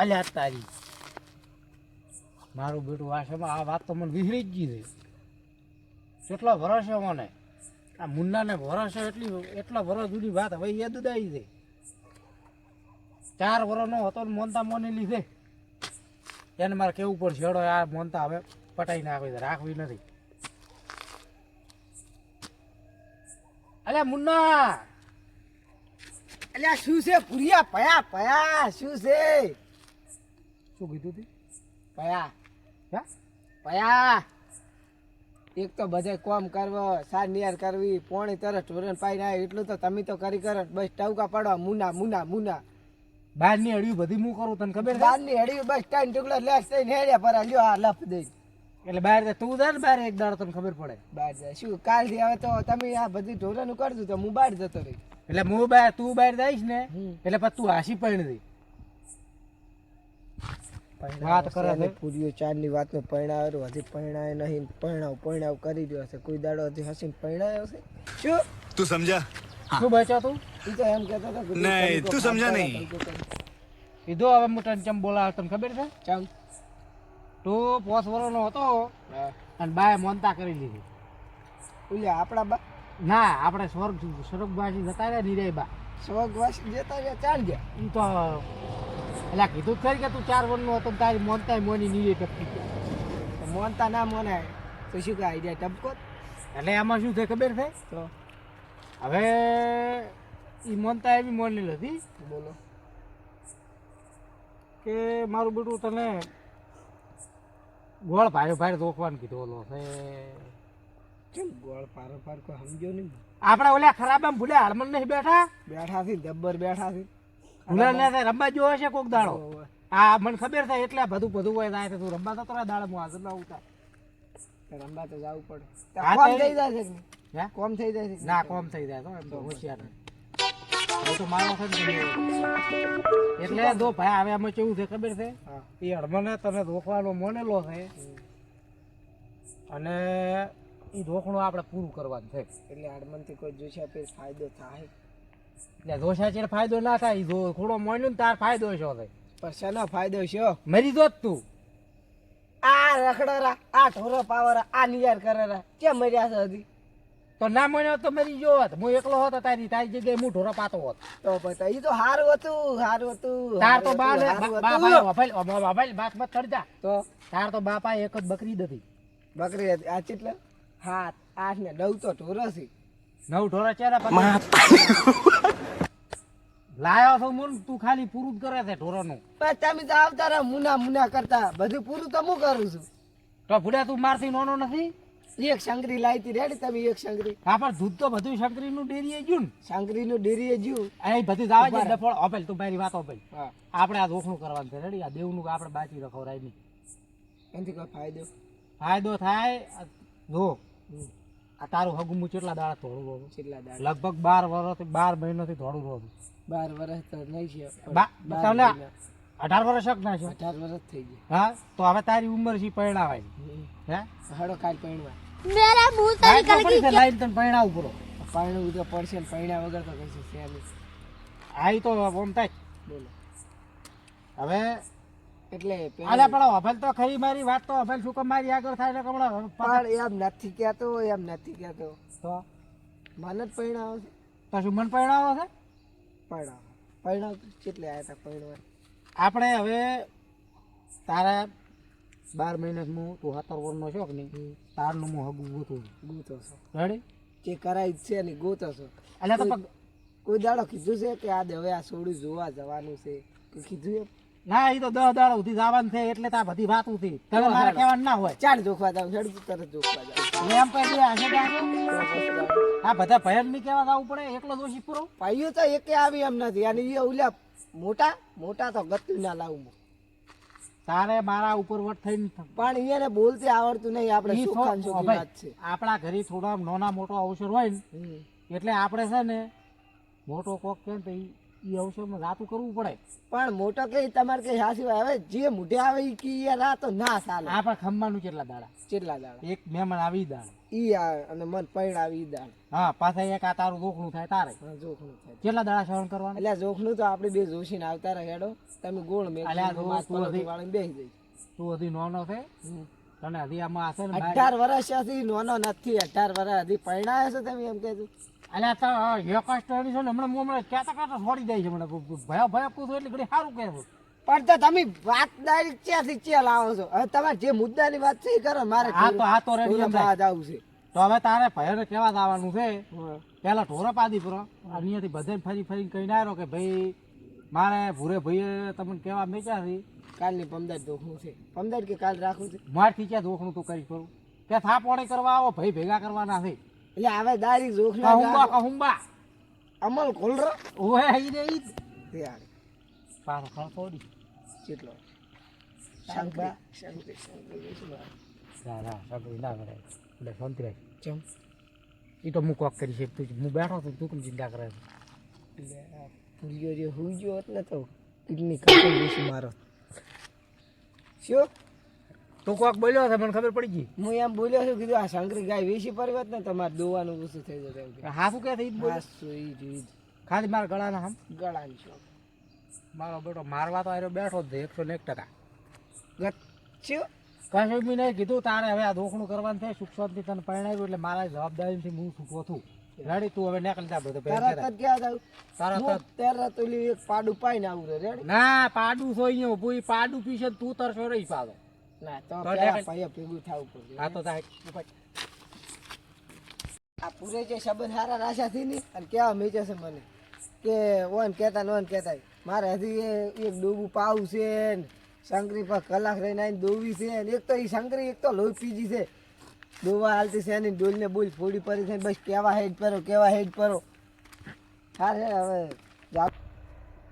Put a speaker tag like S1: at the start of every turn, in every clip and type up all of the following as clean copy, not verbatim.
S1: અલ્યા તારી મારું બેટું આ વાત તો મને વિસરી જ ગઈ છે. કેટલો ભરોસો મને આ મુન્નાને ભરોસો એટલા વર્ષ જૂની વાત હવે યાદ જ આવી છે. 4 વર્ષનો હતો ને મોનતા મોની લીધે એને મારે કેવું પડશે હેડો આ મોનતા હવે પટાઈ નાખવી છે, રાખવી નથી. અલ્યા મુન્ના,
S2: અલ્યા શું છે પુરિયા? પયા પયા શું છે?
S1: શું કીધું તું?
S2: પયા
S1: હા
S2: પયા એક તો બધે કોમ કરવો, સાર નિયાર કરવી, પોણી તરત ઢોરણ પાઈ ના એટલું તો તમે તો કરી કરો. બસ ટવકા પડવા મુના મુના મુના.
S1: બહારની હળ્યું બધી હું કરું તને ખબર છે?
S2: બારની હડી બસ 3 ટુકડા લેસ થઈને હેડ્યા પર લ્યો આ લપ દઈ.
S1: એટલે બહાર તું જા ને બહાર એક દાડો તને ખબર પડે.
S2: બહાર જાય શું કાલથી હવે તો તમે આ બધી ઢોરણનું કરજો તો હું બહાર જતો રહી.
S1: એટલે તું બહાર જઈશ ને એટલે પછી તું હાસી પૈણ દઈ વાત કરે છે.
S2: પૂરીઓ 4 ની વાતનો પરણાવેલું હજી પરણાય નહીં. પરણાવ કરી રહ્યો છે. કોઈ દાડો હજી હસીને પરણાયો છે શું?
S3: तू समझा?
S1: શું બચ્યો તું?
S2: ઈ તો એમ કહેતો હતો કે
S3: નહીં, તું સમજા નહીં.
S1: કીધો હવે હું તને ચમ બોલાવ તને ખબર છે?
S2: ચાલ
S1: તું 5 વર્ષનો હતો અને બાએ મોનતા કરી લીધી.
S2: ઓલા આપણા બા
S1: ના આપણે સ્વર્ગવાસી જતા રહ્યા નિરાય બા
S2: સ્વર્ગવાસી જતા રહ્યા ચાલ ગયા.
S1: એ તો એટલે કીધું જ ખરી કે તું 4 વર્ષનો હતો ને તારી મોનતા મોની નીરે ટપકી ગઈ.
S2: તો મોનતા ના મોનાય તો શું કે આઈડિયા ટપકો
S1: એટલે એમાં શું થાય ખબર છે?
S2: તો
S1: હવે એ મોનતા એવી મોની હતી
S2: બોલો
S1: કે મારું બેટું તને ગોળ ભારે રોકવાનું કીધું. ઓલો છે
S2: કેમ ગોળ પારો પાર કોઈ સમજો નહીં.
S1: આપણે ઓલા ખરાબ એમ ભૂલે હાલમાં નહીં બેઠા
S2: બેઠા થી જબ્બર બેઠા થી
S1: ભૂલે ને રમવા જો હશે કોક દાડો. હા મને ખબર છે એટલે બધું હોય થાય તું રમવા તો તોરા દાડે હું હાજર ના ઉતાર
S2: રમવા તો જવું પડે.
S1: હા,
S2: કોમ
S1: તો
S2: થઈ જાય છે કે નહીં?
S1: હે
S2: કોમ થઈ જાય છે
S1: ના કોમ થઈ જાય તો એમ તો હોશિયાર નહીં. હવે તો મારો છે ને એટલે દો ભાઈ હવે આમાં કેવું છે ખબર છે?
S2: હા
S1: એ હળમને તને રોકવાનો મોનેલો છે અને એ રોકણું આપણે પૂરું કરવાનું છે.
S2: એટલે હાડમનથી કોઈ જોશે આપે ફાયદો થાય
S1: એટલે દોષા છે ફાયદો ના થાય. થોડો મોન્યું ને તાર ફાયદો છો થાય.
S2: પણ શેનો ફાયદો છે?
S1: મરી જો જ તું.
S2: આ રખડરા આ ઢોરો પાવરા આ નિયાર કરેરા કેમ મર્યા છે હજી?
S1: તો ના મોન્યો તો મરી ગયો હોત. હું એકલો હોત તારી જગ્યાએ હું ઢોરો પાતો હોત.
S2: તો પછી ઈ તો હારું હતું
S1: તાર તો બા
S2: હારું હતું.
S1: બાત મત ચડ જા.
S2: તો
S1: તાર તો બાપા એક જ બકરી હતી.
S2: બકરી હતી આ કેટલા 7 8 ને 9 તો ઢોરો છે.
S1: 9 ઢોરા ચેરા લાયો છો મુન તું ખાલી પૂરું જ કરે છે ઢોરાનું.
S2: પણ તમે તો આવતા રહો મુના મુના કરતા બધું પૂરું તો હું કરું છું.
S1: તો ભૂડ્યા તું મારથી નોનો નથી?
S2: એક શંકરી લાવી રેડી તમે એક શંકરી.
S1: હા પણ દૂધ તો બધું શંકરીનું ડેરીએ ગયું ને.
S2: શંકરીનું ડેરીએ જ્યું.
S1: અહીં બધી જ આવે છે ડફોળ. ઓપેલ તું મારી વાત ઓપેલ.
S2: હા
S1: આપણે આ રોકણું કરવાનું છે રેડી. આ દેવનું આપણે બાકી રખવરાય નહીં.
S2: એનાથી કોઈ ફાયદો
S1: ફાયદો થાય જો આ તારું હગું હું કેટલા દાડા થોડું રહું
S2: કેટલા દાડા?
S1: લગભગ 12 વર્ષથી 12 મહિનાથી થોડું રહું
S2: 12 વર્ષ તો નહીં છે.
S1: 18 વર્ષ શક ના છે.
S2: 18 વર્ષ થઈ ગયા.
S1: હા તો હવે તારી ઉંમર છે પરણાવાય હે
S2: હડો કાલ પૈણવા
S4: मेरा मुंह तो निकल गई।
S1: લાઈન તને પરણાવું પૂરો
S2: પાણી તો પડશે ને પૈણા વગર તો કશું છે નહીં.
S1: આઈ તો ઓમ થાય.
S2: બોલો
S1: હવે
S2: એટલે
S1: આલા પણ અભલ તો ખરી મારી વાત તો અભલ શું કામ મારી આગળ થાય ને કમળા
S2: પણ એમ નથી કહેતો
S1: તો
S2: મને જ પૈણાવો છે.
S1: તો શું મન પરણાવો છે?
S2: પૈણાવ કેટલે આવ્યા હતા પૈણવા?
S1: આપણે હવે તારા 12 મહિનાનું તું 17 વર્ષનો છો કે નહીં તારનું હું હગું ગોતું
S2: ગોતો છો
S1: રેડી
S2: જે કરાય જ છે ને ગોતો છો.
S1: એટલે તો
S2: કોઈ દાડો કીધું છે કે આ હવે આ સોડું જોવા જવાનું છે કોઈ કીધું એમ?
S1: ના એ તો 10 દાડા સુધી જવાનું છે એટલે તા બધી વાત હતી તમે મારે કહેવાનું ના હોય.
S2: ચાલ જોખવા જાવ હેડ તરત જોખવા જાવ.
S1: એમ કહી આશે આ બધા ભયન ની કેવા જવું પડે એકલો દોષી પૂરો.
S2: ભાઈઓ તો એકે આવી એમ નથી અને એ ઓલા મોટા તો ગતું ના લાવું.
S1: તારે મારા ઉપર વટ થઈને
S2: પણ એને બોલતે આવડતું નહીં. આપણે સુખાન સુખી વાત છે.
S1: આપણા ઘરે થોડા નાના મોટો અવસર હોય ને એટલે આપણે છે ને મોટો કોક કે ને તો એ અવસરમાં રાતું કરવું પડે.
S2: પણ મોટો કે તમારે કઈ હાસી હોય હવે જે મોઢે આવે ઈ કી યાર આ તો ના ચાલે.
S1: આ પણ ખંભાનું કેટલા દાડા,
S2: કેટલા દાડા
S1: એક મહેમાન આવી દાડા,
S2: ઈ આવે અને મન પૈણ ઈ દાડ.
S1: હા પાછા એક આ તારું દોખલું થાય તારે
S2: હા, જોખનું થાય.
S1: કેટલા દાડા સહન કરવાનું.
S2: એટલે જોખનું તો આપણે બે જોશીને આવતા રહે હેડો, તમે ગોળ મેં
S1: અલ્યા જો તું હજી-
S2: વાળીને બેસી જઈશ.
S1: તું હજી નાનો છે, તને હજી આમાં હશે ને
S2: 18 વર્ષથી નાનો નથી, 18 વર્ષ હજી પૈણાયો છો તમે એમ કહેતું.
S1: અલ્યા તો એક સ્ટડી છે ને હમણાં હમણાં કહેતા છોડી જાય છે હમણાં ભયા પૂછું એટલે ઘડી સારું કહેવું.
S2: પણ તો તમે વાત ડાયરેક્ટ ક્યાંથી ક્યાં લાવો છો? હવે તમારે જે મુદ્દાની વાત છે એ કરો. મારે
S1: આ તો રેડી એમ થાય.
S2: જવું છે.
S1: તો હવે તારે ભયને કેવા આવવાનું છે,
S2: હા.
S1: પેલા ઢોરો પાદી પૂરો અહીંયાથી બધે ફરી ફરીને કહીને આવ્યો કે ભાઈ મારે ભૂરે ભાઈએ તમને કેવા મેચ્યા છે,
S2: કાલની પમદાર દોખવું છે. પમદાર કે કાલ રાખવું છે.
S1: મારથી ક્યાં દોખનું તું કરીશ કરું કે થાપોણી કરવા આવો ભાઈ ભેગા કરવાના છે.
S2: એટલે હવે દારી જોખ
S1: કહુંબા
S2: અમલ ખોલરો
S1: ઓહે ઈ રે ઈ
S2: યાર
S1: પાછો ખણખોડી
S2: કેટલો
S1: શાંકબા.
S2: શંકરી
S1: ના ના સગડી ના કરે એટલે શાંતિ રાખ.
S2: ચમ
S1: એ તો હું કોક કરી છે, તું હું બેઠો છું તું કેમ ચિંતા કરે છે.
S2: ભૂલ્યો જે હુઈ ગયો એટલે તો કિડની કાપી દેશું મારો. શું
S1: તું કોક બોલ્યો છે મને ખબર પડી ગઈ.
S2: હું એમ બોલ્યો છું, કીધું આ શંકરી ગાય વેચી પરવત ને તમારે દોવાનું ઓછું થઈ જતું એમ કે.
S1: હા શું કે છે ઈ જ બોલ.
S2: હા સુઈ રીત
S1: ખાલી મારા ગળાના આમ
S2: ગળાની શોખ
S1: મારો બેટો મારવા તો આર્યો બેઠો જ છે 101%.
S2: ગચ્યું
S1: કશું બી નહીં કીધું તારે હવે આ દોખણું કરવાનું છે, સુખ શાંતિ તને પરણાવ્યું એટલે મારા જવાબદારીથી હું છૂટો છું. રેડી તું હવે નીકળી જા બધું
S2: તરત જ ક્યાં જાવ
S1: તરત જ.
S2: તરત ઓલી એક પાડું પાઈને આવું રે રેડી.
S1: ના પાડું છો અહીંયા ઊભું, ઈ પાડું પીશે ને તું તરસો રહી પાડો.
S2: ના તો
S1: તો
S2: પેલા
S1: નીકળ.
S2: ભાઈએ ભેગું થવું પડે.
S1: હા તો થાય ઉપર.
S2: આ પૂરે જે સંબંધ હારા રાશાથી ની અને કેવા મેચે છે મને કે ઓન કહેતા ને ઓન કહેતા મારે હજી એક ડોબું પાવું છે ને શંકરી પર કલાક રહીને આવીને દોવી છે ને એક તો એ શંકરી એક તો લોહી પીજી છે દોવા હાલતી છે એની ડોલને બોલ ફોડી પડી છે બસ કેવા હેડ પરો કેવા હેડ પરો. હા છે હવે જાવ.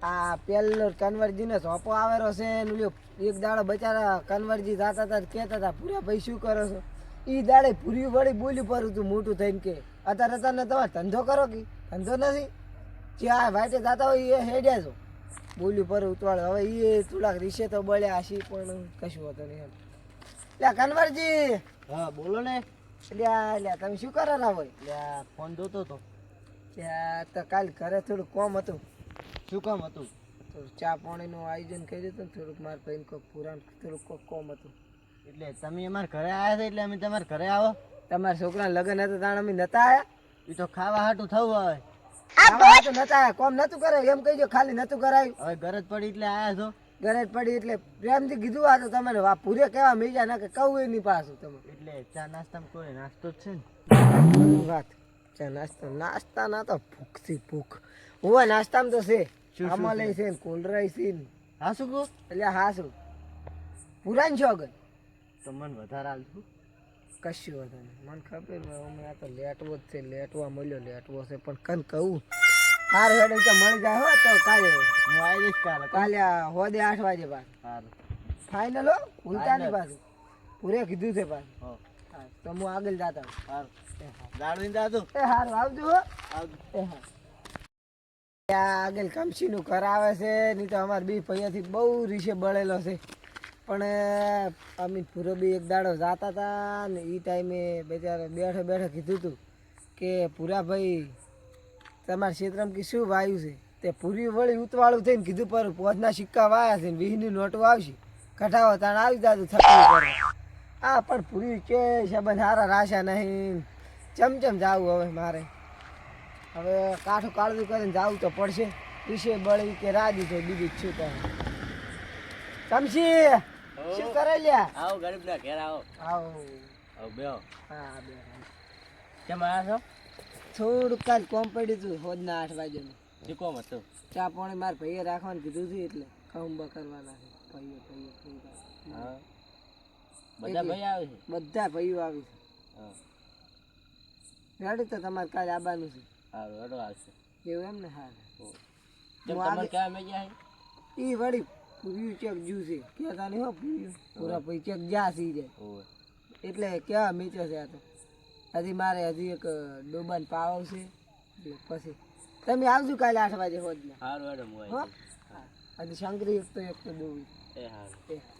S2: આ પેલો કન્વરજીને સોંપો આવેલો છે ને ઓલો એક દાડો બચારા કન્વરજી જાતા હતા કહેતા હતા પૂરા ભાઈ શું કરો છો? ઈ દાડે પૂરી વળી બોલ્યું પર તું મોટું થઈને કે અત્યારે તને તમારે ધંધો કરો કે ધંધો નથી જ્યાં વાટે જાતા હોય એ હેડ્યા છો બોલ્યું પર ઉતવાળ. હવે એ થોડાક રીસે તો બળ્યા હશી પણ કશું હોતું નહીં એમ. લ્યા કન્વરજી.
S5: હા બોલો ને.
S2: લ્યા તમે શું કરો ના હોય?
S5: લ્યા ફોન જોતો તો.
S2: ત્યાં તો કાલ ઘરે થોડું કોમ હતું,
S5: શું કામ હતું?
S2: થોડું ચા પાણીનું આયોજન કર્યું હતું ને થોડુંક મારા ભાઈને કોઈક પુરાણ થોડુંક કોઈક કોમ હતું.
S5: એટલે તમે અમારા ઘરે આવ્યા છો એટલે અમે તમારા ઘરે આવો.
S2: તમારા છોકરાના લગ્ન હતા તાણ અમે નતા આયા?
S5: એ તો ખાવા હાટું થવું હવે.
S2: આવા હાટુ નતા આયા, કોમ નતું કરાયું એમ કહીજો, ખાલી નતું કરાયું.
S5: હવે ગરજ પડી એટલે આવ્યા છો.
S2: ઘરે જ પડી એટલે પ્રેમથી કીધું આ તો તમને પૂરે કેવા મીજા ના કે કહું એની પાછું તમે
S5: એટલે ચા નાસ્તામાં કોઈ નાસ્તો જ છે ને.
S2: વાત ચા નાસ્તા ના તો ભૂખથી ભૂખ હોવા નાસ્તામાં તો છે
S5: શું
S2: અમલે છે ને કોલરાઈ છે ને
S5: હા શું કહો?
S2: એટલે હા શું પુરાણ છો અગર
S5: તો મને વધારે હાલતું.
S2: કશું હતું નહીં મને ખબર હોય અમે આ તો લેટવો જ છે લેટવા મળ્યો લેટવો છે પણ કન કહું હાર હેડે તો મળી જાય હો તો કાલે
S5: હું આવી જઈશ કાલે.
S2: કાલે હોદે 8 વાગે પાસ
S5: સારું.
S2: ફાઇનલ હો ભૂલતા નહીં પાછું પૂરે કીધું છે પાછું.
S5: હો
S2: હા તો હું આગળ જાતા હું.
S5: સારું. જાળવીને જાતું.
S2: એ હારું આવજો હો.
S5: આવજો.
S2: એ હા ત્યાં આગળ કમસીનું ઘર આવે છે નહીં તો અમારે બી પૈયાથી બહુ રીસે બળેલો છે પણ અમે પૂરો બી એક દાડો જાતા હતા ને એ ટાઈમે બેચારા બેઠે બેઠે કીધું હતું કે પૂરા ભાઈ તમારા ક્ષેત્રમાં કે શું વાયુ છે તે પૂરી વળી ઉતવાળું થઈને કીધું પર પોચના સિક્કા વાયા છે ને 20ની નોટો આવશે કઢાવો તાણ આવી જાતું થતું કરવા. હા પણ પૂરી કે સંબંધ સારા રાશા નહીં ચમચમ જાવું હવે મારે હવે કાઠું કાળું કરીને જાવું તો પડશે વિશે બળી કે રાજી છે બીજું જ શું કરે. કમસી શું કરે લ્યા?
S5: આવો ગરીબના ઘેર આવો.
S2: આવો
S5: આવો બેહો.
S2: હા બે
S5: કેમ આવ્યા
S2: થોડુંક કાલ કોમ પડ્યું હતું હોદના 8 વાગ્યાનું.
S5: છો? શું કામ હતું?
S2: ચા પાણી મારે ભાઈએ રાખવાનું કીધું હતું એટલે ખંભા કરવાના છે ભાઈએ.
S5: હા બધા ભાઈ આવે છે.
S2: બધા ભાઈઓ આવી
S5: હા
S2: છે રેડી તો તમારે કાલે આવવાનું છે
S5: સારું હેડો આવશે.
S2: એવું એમ ને? હા
S5: કેમ
S2: હું
S5: તમારે
S2: આગળ-
S5: ક્યાં મેં ગયા
S2: એ વળી પૂર્યું ચેક જ્યુ છે કહેતા નહીં હો પૂર્યું પૂરા ભાઈ ચેક જ્યાં સી જાય
S5: હોય?
S2: એટલે કેવા મીચો છે આ તો હજી મારે હજી એક ડોબાન પાવ છે એટલે પછી તમે આવજો કાલે 8 વાગે હોદના.
S5: હારું હેડો હું
S2: હો?
S5: આવી
S2: હા. અને શંકરી એક તો દોવી.
S5: એ હારું
S2: એ હા.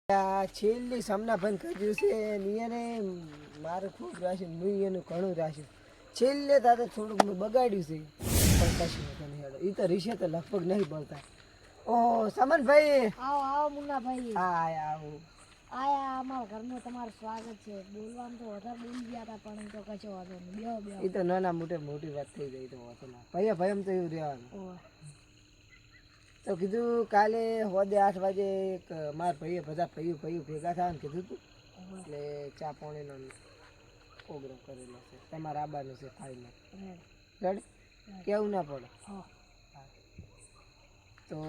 S2: આ છેલ્લી સામના બંધ કર્યું છે ને એને મારું ખૂબ રાખ્યું હું એનું ઘણું રાખ્યું છેલ્લે તારે થોડુંક મેં બગાડ્યું છે પણ કશું હતું નહીં હેડો એ તો રીશે તો લગભગ નહીં બોલતા ઓહો સમનભાઈ
S4: આવો આવો મુન્નાભાઈ
S2: હા આયા આવું
S4: આયા અમારા ઘરમાં તમારું સ્વાગત છે બોલવામાં તો વધારે બોલી ગયા હતા પણ તો કશો વાંધો નહીં બેહો બેહો
S2: એ તો નાના મોટી વાત થઈ ગઈ તો વાંધો ના ભાઈ એમ તો એવું રહેવાનું
S4: ઓહ.
S2: તો કીધું કાલે હોદે 8 વાગે એક મારા ભાઈએ બધા ભાઈઓ ભેગા થવાનું કીધું હતું એટલે ચા પાણીનો પ્રોગ્રામ કરેલો છે તમારા આબાનું છે ફાઇનલ રેડી કેવું ના પડે
S4: હા
S2: તો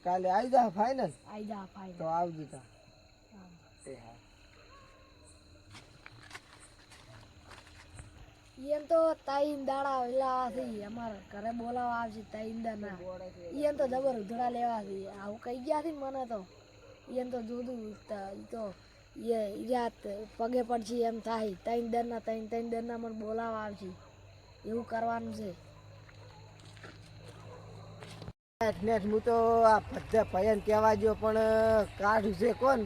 S2: કાલે આવી જા ફાઇનલ
S4: આઈ જા ફાઈ
S2: તો આવજો તા એ હા
S4: ઈયન તો તાઈન દાડા વેલા થી અમારા ઘરે બોલાવા આવશે તાઈન દાના ઈયન તો જબર ઉધડા લેવા છે આવું કહી ગયા છે મને તો ઈયન તો જોદું ઈ તો એ ઈરાત પગે પડશે એમ થાય તાઈન દરના મને બોલાવા આવશે એવું કરવાનું છે
S2: નેટ હું તો આ બધા ભયન કહેવા જો પણ કાઢું છે કોણ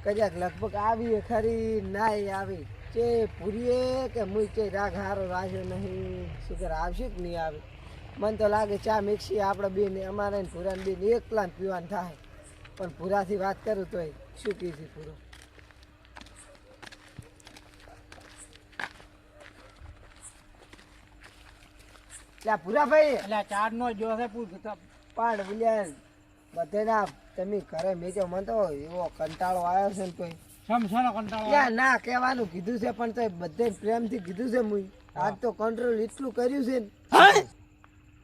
S2: કદાચ લગભગ આવી ખરી નાય આવી કે પૂરીએ કે મુઈ કે રાગ હારો રાખ્યો નહીં શું કરે આવશે કે નહીં આવે મને તો લાગે ચા મિક્સી આપણે બેન અમારે પૂરા બેન એકલા પીવાનું થાય પણ પૂરાથી વાત કરું તોય શું કહે છે પૂરો એટલે પૂરા ભાઈ
S1: એટલે ચાર નો જો છે
S2: પણ વિલિયમ બધેના તમે ઘરે મેજો મને તો એવો કંટાળો આવ્યો છે ને તોય
S1: સમસાનો કંટાળો
S2: ત્યાં ના કહેવાનું કીધું છે પણ તો બધે પ્રેમથી કીધું છે મુઈ આજ તો કંટ્રોલ એટલું કર્યું છે ને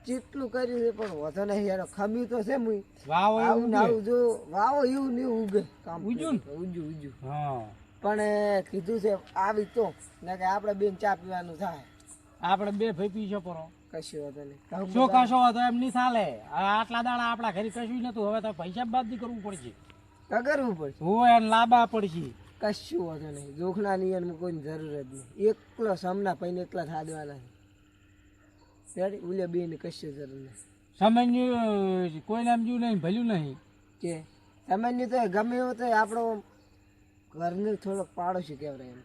S2: જેટલું કર્યું છે પણ વધો નહીં યાર ખમ્યું તો છે મુઈ
S1: વાવ
S2: આવું ને આવું જો વાવો એવું નહીં ઉગે કામ
S1: ઉજ્યું
S2: ઉજ્યું
S1: હા
S2: પણ કીધું છે આવી તો ને કે આપણે બેન ચા પીવાનું થાય
S1: આપણે બે ભાઈ પીશો પરો
S2: કશું વાંધો નહીં
S1: શું કશો હતો એમ નહીં ચાલે આટલા દાડા આપણા ઘરે કશું નતું હવે તો પૈસા બાદ કરવું પડશે
S2: કરવું પડશે
S1: હોય એને લાંબા પડશે
S2: કશું વાંધો નહીં જોખના નિયમમાં કોઈની જરૂર જ નહીં એકલો સામના પૈને એકલા થા દેવાના છે રેડી ઉલે બેન કશું જરૂર નહીં
S1: સમજ્યું કોઈને એમ જ્યું નહીં ભલ્યું નહીં
S2: કે સામાન્ય તો ગમે એવો તો આપણો ઘરને થોડોક પાડોશી કહેવાય એમ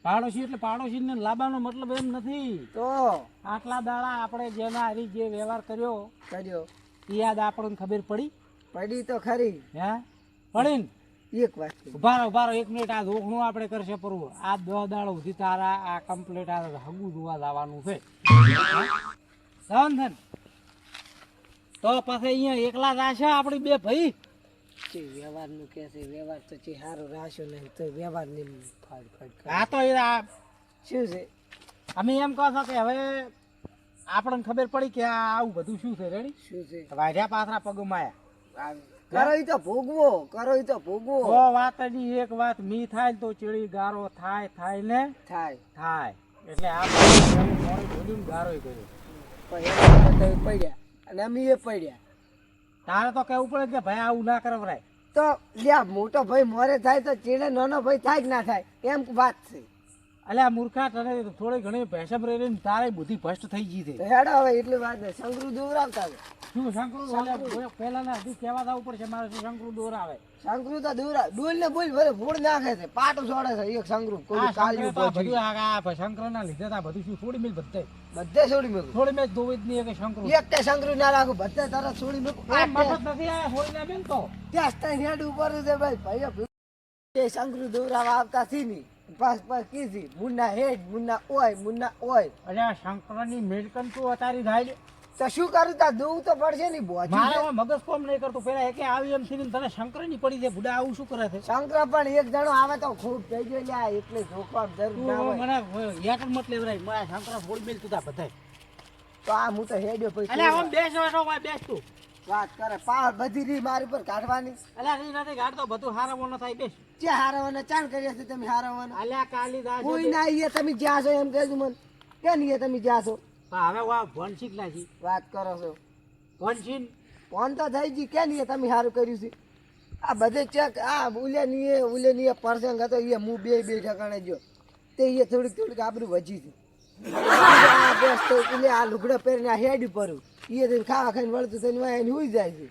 S1: પાડોશી એટલે પાડોશી ને લાંબાનો મતલબ એમ નથી
S2: તો
S1: આટલા દાડા આપણે જેના હારી જે વ્યવહાર કર્યો
S2: કર્યો
S1: એ યાદ આપણને ખબર પડી
S2: પડી તો ખરી
S1: હે પડી ને
S2: એક વાત છે.
S1: ઉભા રહો 1 મિનિટ આ દોખણું આપણે કરશે પરવું આ 10 દાડો સુધી તારા આ કમ્પ્લીટ આ હગું જોવા જવાનું છે સમજ તો પછી અહીંયા એકલા જાશે આપણી બે ભાઈ
S2: જે વ્યવહારનું કહે છે વ્યવહાર તો જે સારો રાખ્યો નહીં તો વ્યવહાર નહીં ફાડ કરે.
S1: આ તો એ
S2: શું છે
S1: અમે એમ કહો છો કે હવે આપણને ખબર પડી કે આ આવું બધું શું છે રેડી
S2: શું છે
S1: વાઢ્યા પાથરા પગમાં
S2: કરો ઈ તો ભોગવો કરો ઈ તો ભોગવો
S1: ઓ વાત ની એક વાત મી થાય તો ચીડી ગારો થાય ને
S2: થાય
S1: થાય એટલે આ બોલીને ગારો કર્યો
S2: પણ એ પડ્યા અને અમે એ પડ્યા
S1: તારે તો કેવું પડે કે ભાઈ આવું ના કરવરાય
S2: તો લ્યા મોટો ભાઈ મોરે થાય તો ચીડે નાનો ભાઈ થાય કે ના થાય એમ વાત છે
S1: અલ્યા મૂર્ખા તને થોડી ઘણી ભેસમ રહીને તારે બુદ્ધિ ભ્રષ્ટ થઈ ગઈ છે
S2: તો હેડો હવે એટલી વાત નહીં શંકરુ દોરાવતા આવે
S1: શું શંકરુ પહેલા ના હજી કહેવા જવું પડશે મારે શું શંકરુ દોર આવે
S2: શંકરુ તો દોરા ડોલ ને બોલ ભલે ફોડ નાખે છે પાટું છોડે છે એક શંકરુ કોઈ કાલ્યું
S1: બધું આ શંકર ના લીધે તા બધું શું છોડી મેલ બધે
S2: બધે છોડી મેકું
S1: થોડી મેચ ધોવી જ નહીં કે શંકરુ
S2: એક કે શંકરુ ના રાખું બધે તરત છોડી મેકું
S1: આ મફત નથી આયા છોડી ના મેલ તો
S2: ત્યાં સ્ટાઈન હેડ ઉપર છે ભાઈ ભાઈ એ શંકરુ દોરાવા આવતા થી ની પાસ પાસ કીધી મુન્ના હેડ મુન્ના ઓય
S1: અલ્યા શંકર ની મેલકન તું અતારી થાય
S2: તો શું કરું તા દોવું તો પડશે ને બોજી
S1: મારે મગજ કોમ નહીં કરતું પેલા એકે આવી એમ થઈને તને શંકર ની પડી દે બુડા આવું શું કરે છે
S2: શંકર પણ એક જણો આવે તો ખૂબ થઈ ગયો લ્યા એટલે જોખવા જરૂર ના હોય
S1: મને યાર મત લેવરાય મારા શંકર છોડી મેલ તું તા બધાય
S2: તો આ હું તો હેડ્યો પછી
S1: અલ્યા આમ બેસ બેસ તું
S2: વાત કરે પા બધી રી મારી પર કાઢવાની
S1: અલ્યા રી નથી ગાડતો બધું હારવાનો થાય બેસ
S2: જે હારવાના ચાણ કર્યા છે તમે હારવાના
S1: અલ્યા કાલીદાસ
S2: કોઈ ના આઈએ તમે જ્યાં છો એમ કહેજો મને કે નહીં તમે જ્યાં છો
S1: હવે વા ભણ શીખ લાગી
S2: વાત કરો છો
S1: ભણ
S2: ફોન તો થઈ ગઈ કે નહીં તમે સારું કર્યું છે આ બધે ચેક આ ઉલે ની પર્સંગ હતો એ હું બે ઠકાણે જો તે એ થોડીક આબરૂ વધી હતી આ બેસ તો એટલે આ લુગડા પહેરીને આ હેડ પર એ તો ખાવા ખાઈને વળતું થઈને વાય હુઈ જાય છે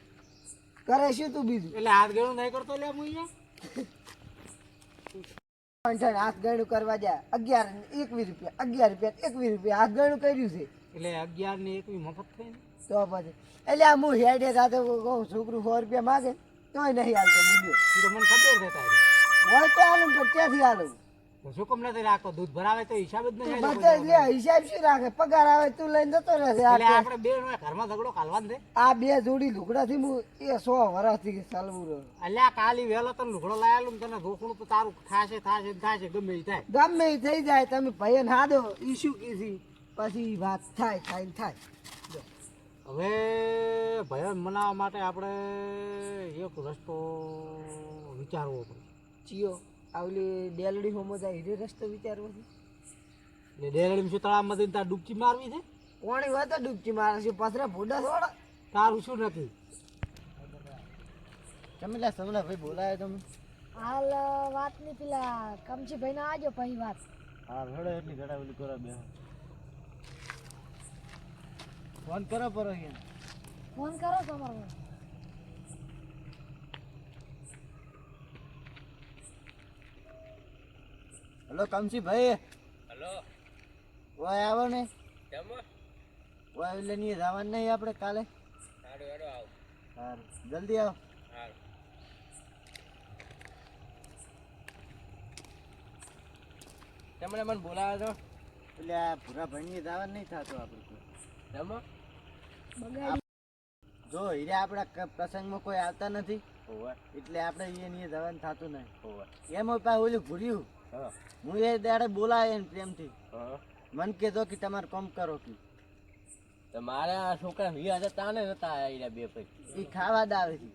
S2: કરે શું તું બીજું
S1: એટલે હાથ ગેળું નહીં કરતો લે હું અહીંયા
S2: હાથ ગણું કરવા જાય 11 21 રૂપિયા 11 રૂપિયા 21 રૂપિયા હાથ ગણું કર્યું છે
S1: એટલે 11 ને 21 મફત થઈ ને
S2: તો પછી એટલે આ હું હેડે સાથે કહું છોકરું 100 રૂપિયા માગે તોય નહીં હાલતો મૂલ્યો
S1: એ તો મને ખબર છે તારી
S2: હોય તો હાલું તો ક્યાંથી હાલું
S1: તો શું કેમ નથી રાખતો દૂધ ભરાવે તો હિસાબ જ નહીં
S2: બધે લે હિસાબ શું રાખે પગાર આવે તું લઈને જતો રહેશે
S1: એટલે આપણે બે ઘરમાં ઝઘડો કાલવાન દે
S2: આ બે જોડી લુગડાથી હું એ 100 વર્ષથી ચાલવું રહ્યો
S1: અલ્યા કાલી વેલો તને લુગડો લાયેલું તને ધોખણું તો તારું થશે ગમે એ થાય
S2: ગમે એ થઈ જાય તમે ભાઈ ના દો ઈ શું કીધી પછી વાત થાય
S1: હવે ભયન મનાવવા માટે આપણે એક રસ્તો વિચારવો પડે
S2: ચિયો આવલી ડેલડી હોમો જાય હીરે રસ્તો વિચારવો છે
S1: એટલે ડેરડી શું તળાવમાં જઈને તાર ડૂબકી મારવી છે
S2: કોણી વાત ડૂબકી મારે છે પથરા ભૂડા થોડા
S1: તારું શું નથી
S5: તમે લે સમલા ભાઈ બોલાયો તમે
S4: હાલ વાત ની પેલા કમચીભાઈ ના આજો પછી વાત
S5: હા હેડો એટલી ઘડા ઓલી કરો બે ફોન કરો પર અહીંયા
S4: ફોન કરો તમારો
S5: હેલો કમસી ભાઈ હેલો ઓય આવો ને કેમ ઓય એટલે ની જવાનું નહીં આપણે કાલે સારું જલ્દી આવો તમને મને બોલાવ્યો તો એટલે આ ભૂરા ભાઈ જવાનું નહીં થતું આપણે જો હીરે આપણા પ્રસંગમાં કોઈ આવતા નથી એટલે આપણે એ જવાનું થતું નહીં એમ પાછું ઓલું ભૂર્યું હું એ દાડે બોલાય ને પ્રેમથી મન કહેતો કે તમારે કામ કરો કે મારે આ છોકરા વી હતા તાને નતા આવ્યા બે પછી એ ખાવા જ આવે છે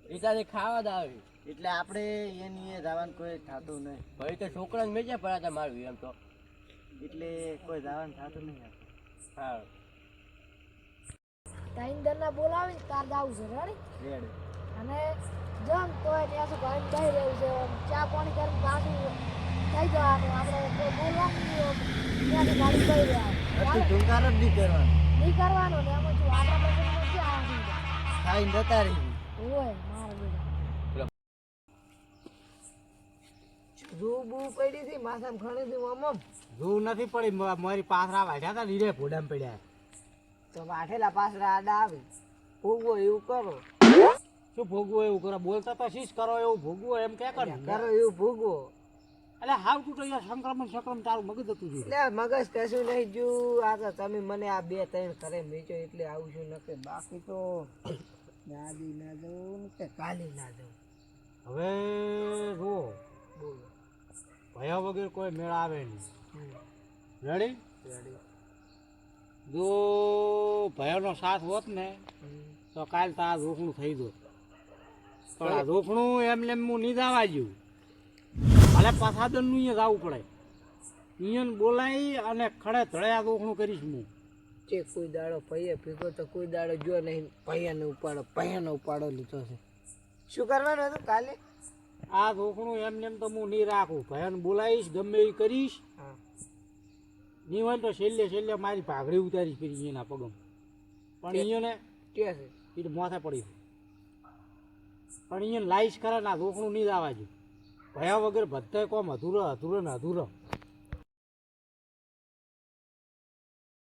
S5: એ તારે ખાવા જ આવે એટલે આપણે એની એ જવાનું કોઈ થતું નહીં ભાઈ તો છોકરાને મેજે પડાતા મારું એમ તો એટલે કોઈ જવાનું થતું નહીં હા
S4: તાઈન્દર ના બોલાવી તાર જાવું છે રેડી
S5: રેડ
S4: અને જમ તો ત્યાં શું ભાઈ દઈ રહ્યું છે ચા પાણી કરીને પાછું થઈ જવાનું આપણે કોઈ બોલવાનું ત્યાંથી ગાડી દઈ રહ્યા
S5: ટૂંકાર જ નહીં કરવાનું
S4: નહીં કરવાનું ને એમાં શું આપણા પ્રસંગમાં ક્યાં આવી
S5: ખાઈને જતા રહી
S4: હોય મારા બેટા
S2: રૂબુ પડી હતી માથામાં ખણી હતી આમ
S1: જોવું નથી પડી મારી પાથરા વાઢ્યા હતા નીરે ભોડામાં પડ્યા
S2: તો વાઠેલા પાછળ આડા આવે ભોગવો એવું કરો
S1: શું ભોગવું એવું કરો બોલતા તો શીશ કરો એવું ભોગવું એમ કે
S2: કરો એવું ભોગવો
S1: એટલે હાવ તું તો સંક્રમણ તારું મગજ હતું જોઈએ
S2: એટલે મગજ કશું નહીં જો આ તો તમે મને આ 2-3 કરે મેચો એટલે આવું છું નકે બાકી તો દાદી ના જવું કે કાલી ના જવું
S1: હવે જો
S2: બોલો
S1: ભયા વગર કોઈ મેળ આવે નહીં રેડી જો ભયાનો સાથ હોત ને તો કાલ તો આ રોકણું થઈ ગયું પણ આ રોકણું એમને હું નહીં જવા જ્યું ભલે પસાદનનું અહીંયા જવું પડે અહીંયા બોલાવી અને ખડે ધડે આ રોકણું કરીશ હું
S2: જે કોઈ દાડો પૈયા ભેગો તો કોઈ દાડો જો નહીં પૈયાનો ઉપાડો લીધો છે શું કરવાનું હતું કાલે
S1: આ રોકણું એમને એમ તો હું નહીં રાખું ભયાને બોલાવીશ ગમે એ કરીશ
S2: હા
S1: નહીં હોય તો છેલ્લે મારી ભાગડી ઉતારીશ કરી એના પગમ પણ અહીંયાને
S2: ક્યાં છે
S1: એ માથે પડી પણ અહીંયા લાઈશ કરે ને આ રોકણું નહીં જવા જો ભયા વગર બધા કોમ અધૂરો ને અધૂરો